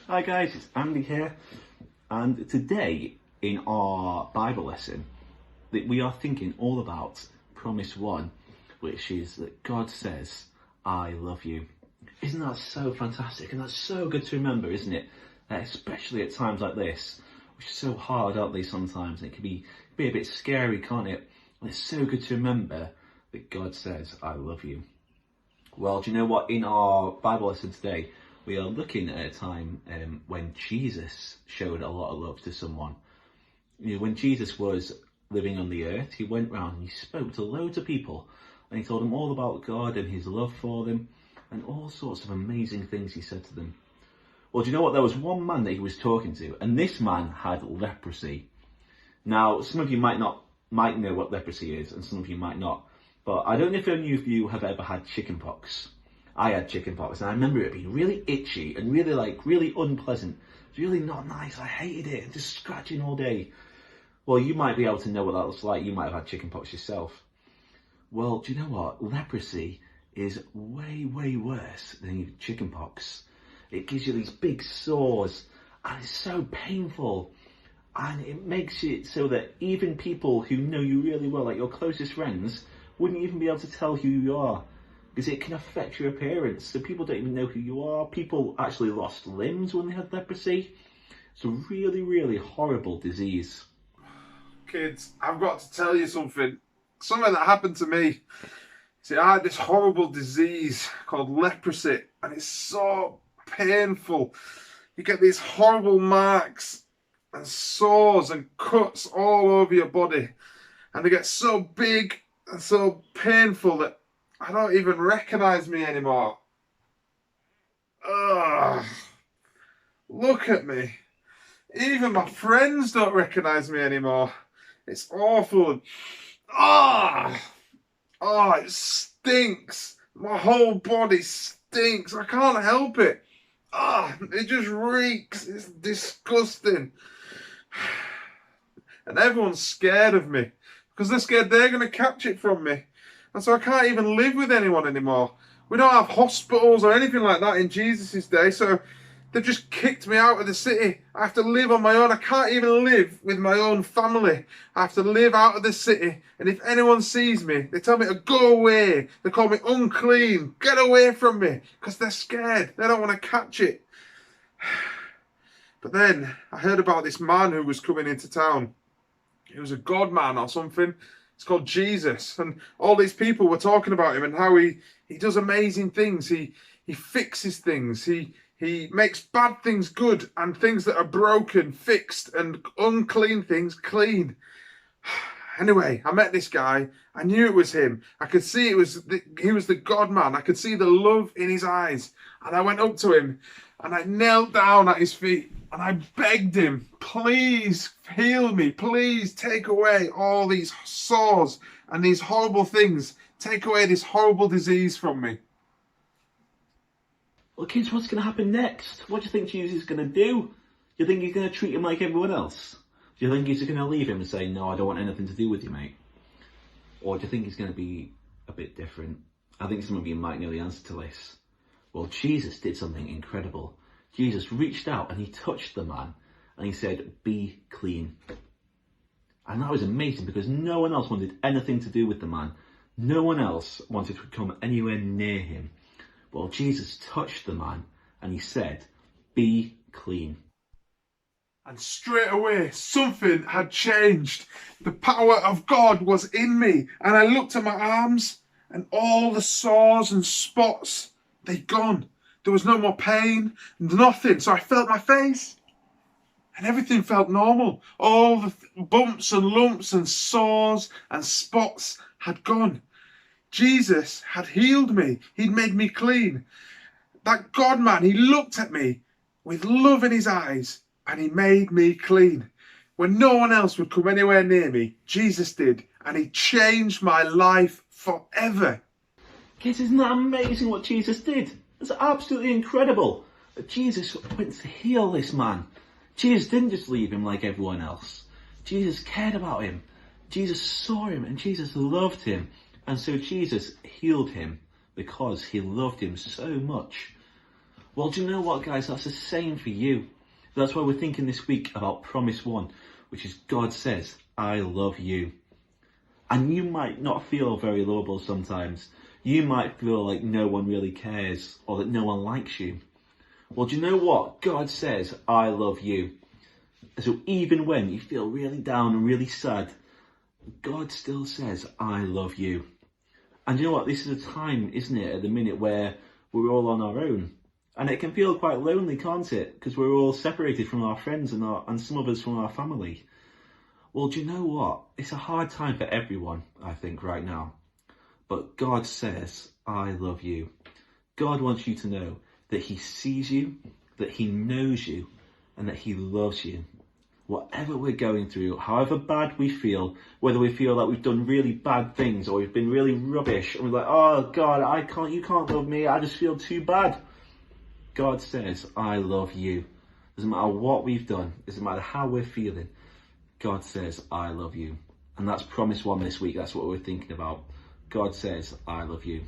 Hi guys, it's Andy here, and today in our Bible lesson that we are thinking all about Promise 1, which is that God says, I love you. Isn't that so fantastic? And that's so good to remember, isn't it? Especially at times like this, which is so hard, aren't they, sometimes? And it can be a bit scary, can't it? And it's so good to remember that God says, I love you. Well, do you know what? In our Bible lesson today, we are looking at a time when Jesus showed a lot of love to someone. You know, when Jesus was living on the earth, he went round and he spoke to loads of people, and he told them all about God and his love for them, and all sorts of amazing things he said to them. Well, do you know what? There was one man that he was talking to, and this man had leprosy. Now, some of you might know what leprosy is, and some of you might not. But I don't know if any of you have ever had chickenpox. I had chickenpox, and I remember it being really itchy and really unpleasant. It's really not nice. I hated it, and just scratching all day. Well, you might be able to know what that was like. You might have had chickenpox yourself. Well, do you know what? Leprosy is way, way worse than chickenpox. It gives you these big sores, and it's so painful. And it makes it so that even people who know you really well, like your closest friends, wouldn't even be able to tell who you are, because it can affect your appearance. So people don't even know who you are. People actually lost limbs when they had leprosy. It's a really, really horrible disease. Kids, I've got to tell you something that happened to me. See, I had this horrible disease called leprosy, and it's so painful. You get these horrible marks and sores and cuts all over your body, and they get so big and so painful that I don't even recognise me anymore. Ugh. Look at me. Even my friends don't recognise me anymore. It's awful. It stinks. My whole body stinks. I can't help it. It just reeks. It's disgusting. And everyone's scared of me because they're scared they're going to catch it from me. And so I can't even live with anyone anymore. We don't have hospitals or anything like that in Jesus' day, so they've just kicked me out of the city. I have to live on my own. I can't even live with my own family. I have to live out of the city. And if anyone sees me, they tell me to go away. They call me unclean. Get away from me. Because they're scared. They don't want to catch it. But then I heard about this man who was coming into town. He was a God man or something. It's called Jesus. And all these people were talking about him and how he does amazing things. He fixes things. He makes bad things good and things that are broken fixed and unclean things clean. Anyway, I met this guy. I knew it was him. I could see he was the God man. I could see the love in his eyes. And I went up to him and I knelt down at his feet and I begged him, please heal me. Please take away all these sores and these horrible things. Take away this horrible disease from me. Well, kids, what's going to happen next? What do you think Jesus is going to do? Do you think he's going to treat him like everyone else? Do you think he's going to leave him and say, no, I don't want anything to do with you, mate? Or do you think he's going to be a bit different? I think some of you might know the answer to this. Well, Jesus did something incredible. Jesus reached out and he touched the man and he said, be clean. And that was amazing because no one else wanted anything to do with the man. No one else wanted to come anywhere near him. Well, Jesus touched the man and he said, be clean. And straight away, something had changed. The power of God was in me. And I looked at my arms and all the sores and spots, they'd gone. There was no more pain, nothing. So I felt my face and everything felt normal. All the bumps and lumps and sores and spots had gone. Jesus had healed me. He'd made me clean. That God man, he looked at me with love in his eyes and he made me clean. When no one else would come anywhere near me, Jesus did. And he changed my life forever. Kids, isn't that amazing what Jesus did? It's absolutely incredible. Jesus went to heal this man. Jesus didn't just leave him like everyone else. Jesus cared about him. Jesus saw him and Jesus loved him. And so Jesus healed him because he loved him so much. Well, do you know what, guys? That's the same for you. That's why we're thinking this week about Promise 1, which is God says, I love you. And you might not feel very lovable sometimes. You might feel like no one really cares or that no one likes you. Well, do you know what? God says, I love you. So even when you feel really down and really sad, God still says, I love you. And you know what? This is a time, isn't it, at the minute where we're all on our own. And it can feel quite lonely, can't it? Because we're all separated from our friends and some of us from our family. Well, do you know what? It's a hard time for everyone, I think, right now. But God says, I love you. God wants you to know that he sees you, that he knows you, and that he loves you. Whatever we're going through, however bad we feel, whether we feel like we've done really bad things or we've been really rubbish, and we're like, oh God, you can't love me, I just feel too bad. God says, I love you. Doesn't matter what we've done, doesn't matter how we're feeling, God says, I love you. And that's Promise 1 this week, that's what we're thinking about. God says, I love you.